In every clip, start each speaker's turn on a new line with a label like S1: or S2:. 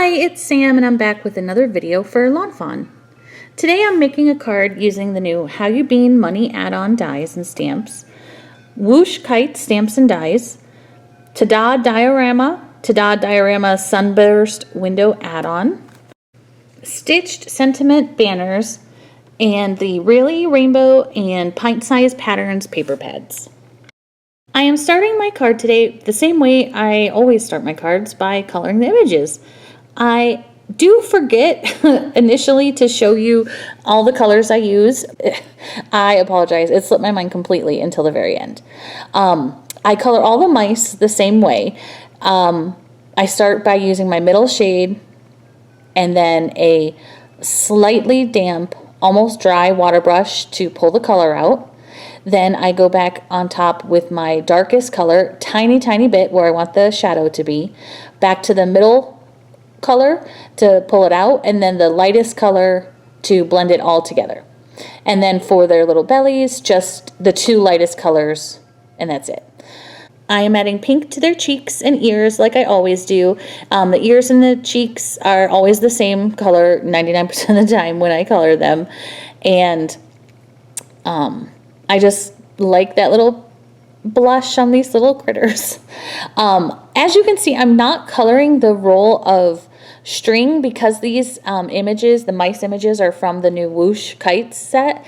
S1: Hi, it's Sam and I'm back with another video for Lawn Fawn. Today I'm making a card using the new How You Bean Money add-on dies and stamps, Whoosh Kite stamps and dies, Ta-Da-Diorama Sunburst Window add-on, Stitched Sentiment banners, and the Really Rainbow and Pint-Size Patterns paper pads. I am starting my card today the same way I always start my cards, by coloring the images. I do forget initially to show you all the colors I use. I apologize, it slipped my mind completely until the very end. I color all the mice the same way. I start by using my middle shade and then a slightly damp, almost dry water brush to pull the color out. Then I go back on top with my darkest color, tiny bit where I want the shadow to be, back to the middle color to pull it out, and then the lightest color to blend it all together. And then for their little bellies, just the two lightest colors, and that's it. I am adding pink to their cheeks and ears like I always do. The ears and the cheeks are always the same color 99% of the time when I color them. And I just like that little blush on these little critters. As you can see, I'm not coloring the roll of string because these images, the mice images, are from the new Whoosh Kites set.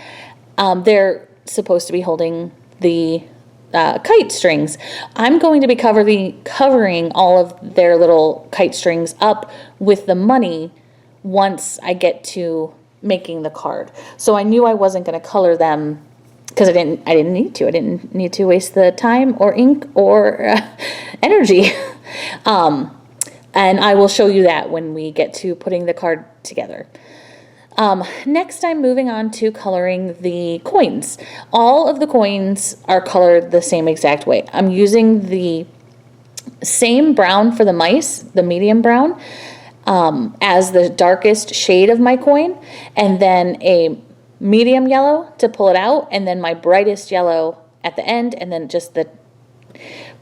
S1: They're supposed to be holding the kite strings. I'm going to be covering all of their little kite strings up with the money once I get to making the card. So I knew I wasn't going to color them because I didn't need to. I didn't need to waste the time or ink or energy. And I will show you that when we get to putting the card together. Next, I'm moving on to coloring the coins. All of the coins are colored the same exact way. I'm using the same brown for the mice, the medium brown, as the darkest shade of my coin, and then a medium yellow to pull it out, and then my brightest yellow at the end, and then just the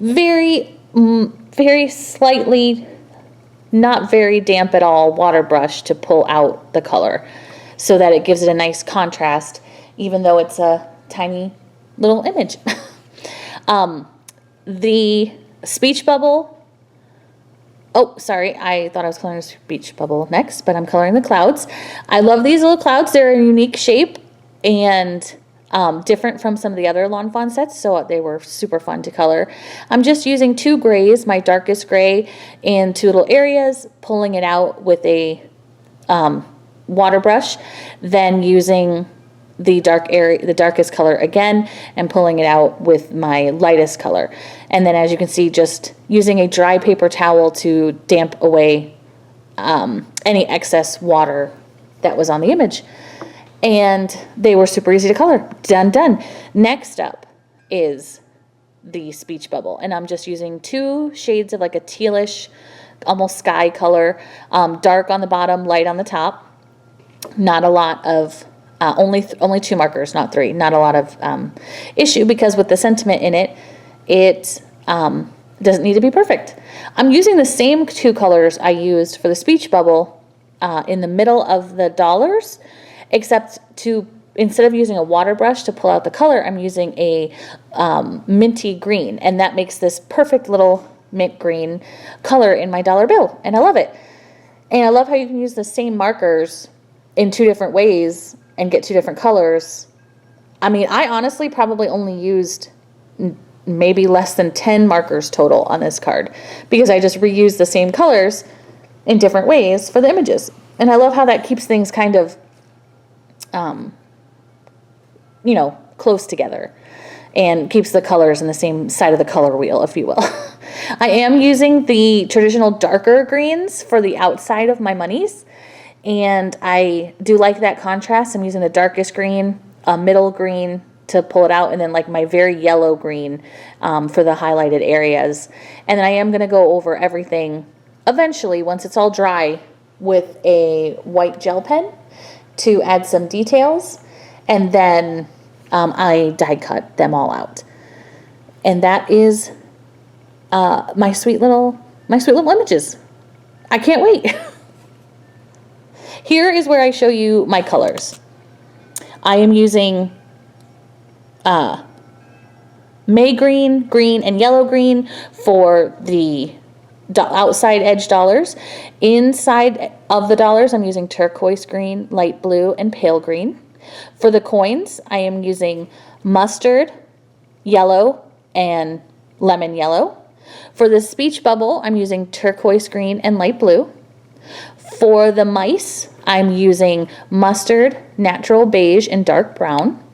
S1: very slightly, not very damp at all, water brush to pull out the color so that it gives it a nice contrast, even though it's a tiny little image. The speech bubble, oh, sorry, I thought I was coloring a speech bubble next, but I'm coloring the clouds. I love these little clouds. They're a unique shape and different from some of the other Lawn Fawn sets, so they were super fun to color. I'm just using two grays, my darkest gray, in two little areas, pulling it out with a water brush, then using the darkest color again, and pulling it out with my lightest color. And then, as you can see, just using a dry paper towel to damp away any excess water that was on the image. And they were super easy to color. Done. Next up is the speech bubble, and I'm just using two shades of like a tealish, almost sky color, dark on the bottom, light on the top. Not a lot of only two markers, not three. Not a lot of issue, because with the sentiment in it, it doesn't need to be perfect. I'm using the same two colors I used for the speech bubble in the middle of the dollars, except instead of using a water brush to pull out the color, I'm using a minty green, and that makes this perfect little mint green color in my dollar bill, and I love it. And I love how you can use the same markers in two different ways and get two different colors. I mean, I honestly probably only used maybe less than 10 markers total on this card, because I just reused the same colors in different ways for the images. And I love how that keeps things kind of close together and keeps the colors in the same side of the color wheel, if you will. I am using the traditional darker greens for the outside of my monies, and I do like that contrast. I'm using the darkest green, a middle green to pull it out, and then like my very yellow green for the highlighted areas. And then I am going to go over everything eventually, once it's all dry, with a white gel pen to add some details, and then I die cut them all out. And that is my sweet little images. I can't wait. Here is where I show you my colors. I am using May green, green, and yellow green for the outside edge dollars. Inside of the dollars, I'm using turquoise green, light blue, and pale green. For the coins, I am using mustard, yellow, and lemon yellow. For the speech bubble, I'm using turquoise green and light blue. For the mice, I'm using mustard, natural beige, and dark brown.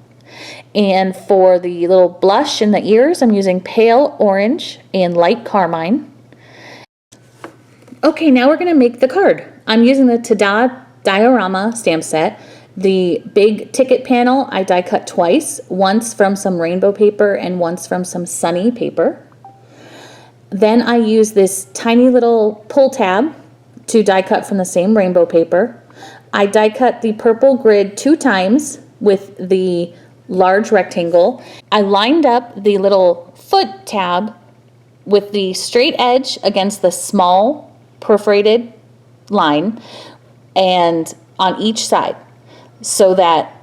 S1: And for the little blush in the ears, I'm using pale orange and light carmine. Okay, now we're gonna make the card. I'm using the Ta-Da-Diorama stamp set. The big ticket panel, I die cut twice, once from some rainbow paper and once from some sunny paper. Then I use this tiny little pull tab to die cut from the same rainbow paper. I die cut the purple grid 2 times with the large rectangle. I lined up the little foot tab with the straight edge against the small perforated line and on each side so that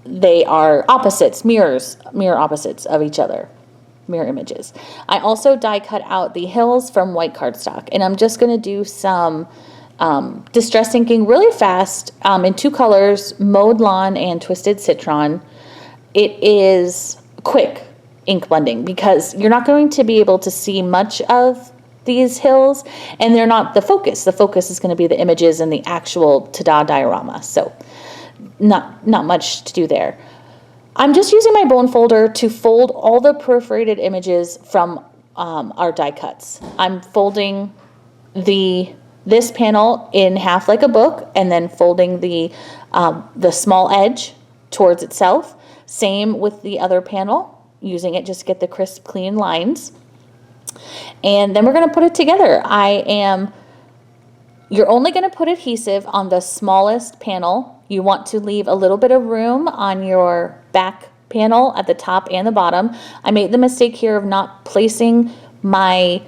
S1: they are opposites, mirror opposites of each other, mirror images. I also die cut out the hills from white cardstock, and I'm just going to do some distress inking really fast in 2 colors, Mowed Lawn and Twisted Citron. It is quick ink blending because you're not going to be able to see much of these hills, and they're not the focus. The focus is going to be the images and the actual Ta-Da-Diorama, so not much to do there. I'm just using my bone folder to fold all the perforated images from our die cuts. I'm folding this panel in half like a book, and then folding the small edge towards itself. Same with the other panel, using it just to get the crisp, clean lines. And then we're going to put it together. You're only going to put adhesive on the smallest panel. You want to leave a little bit of room on your back panel at the top and the bottom. I made the mistake here of not placing my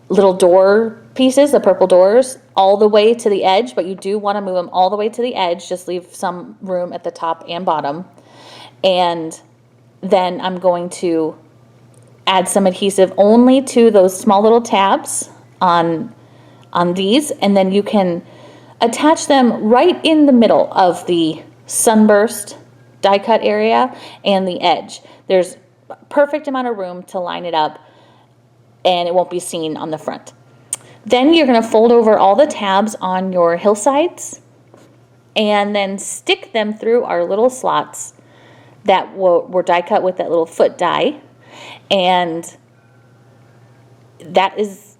S1: little door pieces, the purple doors, all the way to the edge, but you do want to move them all the way to the edge. Just leave some room at the top and bottom. And then I'm going to add some adhesive only to those small little tabs on these, and then you can attach them right in the middle of the sunburst die cut area and the edge. There's a perfect amount of room to line it up, and it won't be seen on the front. Then you're going to fold over all the tabs on your hillsides and then stick them through our little slots that were die cut with that little foot die. And that is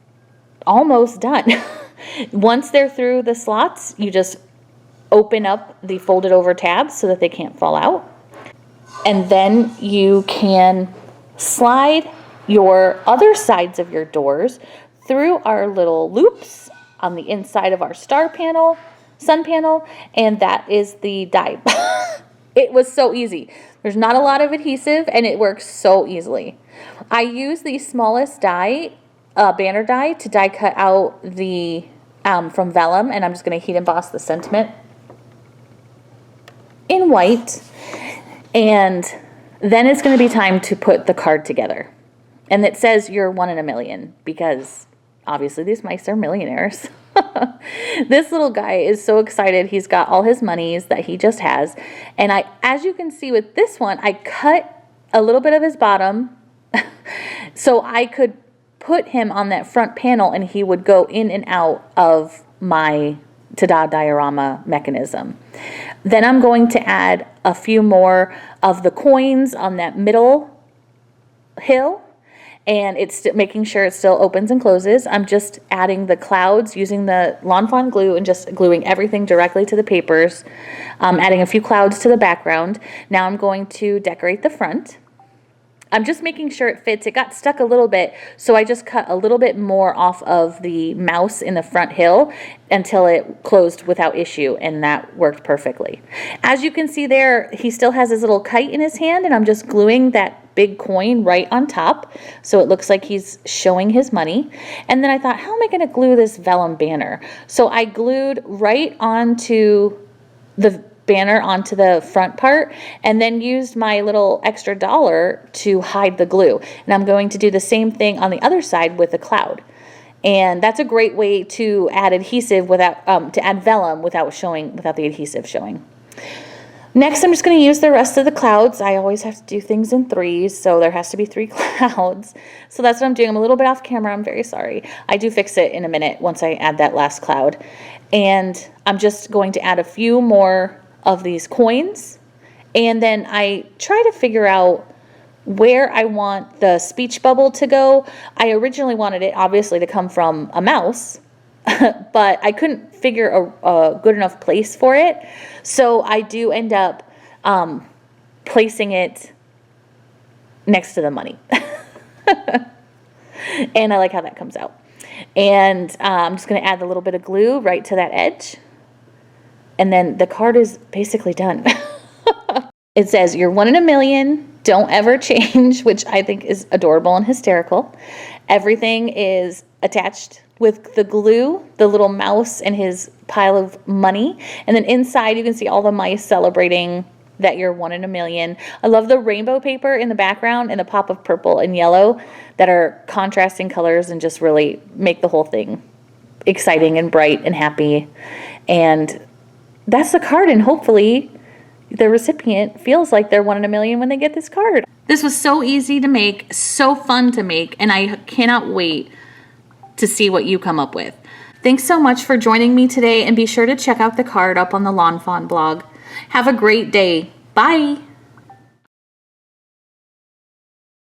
S1: almost done. Once they're through the slots, you just open up the folded over tabs so that they can't fall out. And then you can slide your other sides of your doors through our little loops on the inside of our sun panel, and that is the die. It was so easy. There's not a lot of adhesive, and it works so easily. I use the smallest die, banner die, to die cut out the from vellum, and I'm just going to heat emboss the sentiment in white. And then it's going to be time to put the card together. And it says you're 1 in a million because obviously these mice are millionaires. This little guy is so excited. He's got all his monies that he just has. And as you can see with this one, I cut a little bit of his bottom so I could put him on that front panel and he would go in and out of my Ta-Da-Diorama mechanism. Then I'm going to add a few more of the coins on that middle hill, and it's making sure it still opens and closes. I'm just adding the clouds using the Lawn Fawn glue and just gluing everything directly to the papers, adding a few clouds to the background. Now I'm going to decorate the front. I'm just making sure it fits. It got stuck a little bit, so I just cut a little bit more off of the mouse in the front hill until it closed without issue, and that worked perfectly. As you can see there, he still has his little kite in his hand, and I'm just gluing that big coin right on top so it looks like he's showing his money. And then I thought, how am I going to glue this vellum banner? So I glued right onto the banner onto the front part and then used my little extra $1 to hide the glue. And I'm going to do the same thing on the other side with the cloud. And that's a great way to add adhesive without, to add vellum without the adhesive showing. Next, I'm just going to use the rest of the clouds. I always have to do things in threes, so there has to be 3 clouds. So that's what I'm doing. I'm a little bit off camera. I'm very sorry. I do fix it in a minute once I add that last cloud. And I'm just going to add a few more of these coins. And then I try to figure out where I want the speech bubble to go. I originally wanted it, obviously, to come from a mouse, but I couldn't figure a good enough place for it. So I do end up placing it next to the money. And I like how that comes out. And I'm just going to add a little bit of glue right to that edge. And then the card is basically done. It says, "You're 1 in a million. Don't ever change," which I think is adorable and hysterical. Everything is attached with the glue, the little mouse and his pile of money. And then inside you can see all the mice celebrating that you're 1 in a million. I love the rainbow paper in the background and the pop of purple and yellow that are contrasting colors and just really make the whole thing exciting and bright and happy. And that's the card, and hopefully the recipient feels like they're 1 in a million when they get this card. This was so easy to make, so fun to make, and I cannot wait to see what you come up with. Thanks so much for joining me today, and be sure to check out the card up on the Lawn Fawn blog. Have a great day. Bye.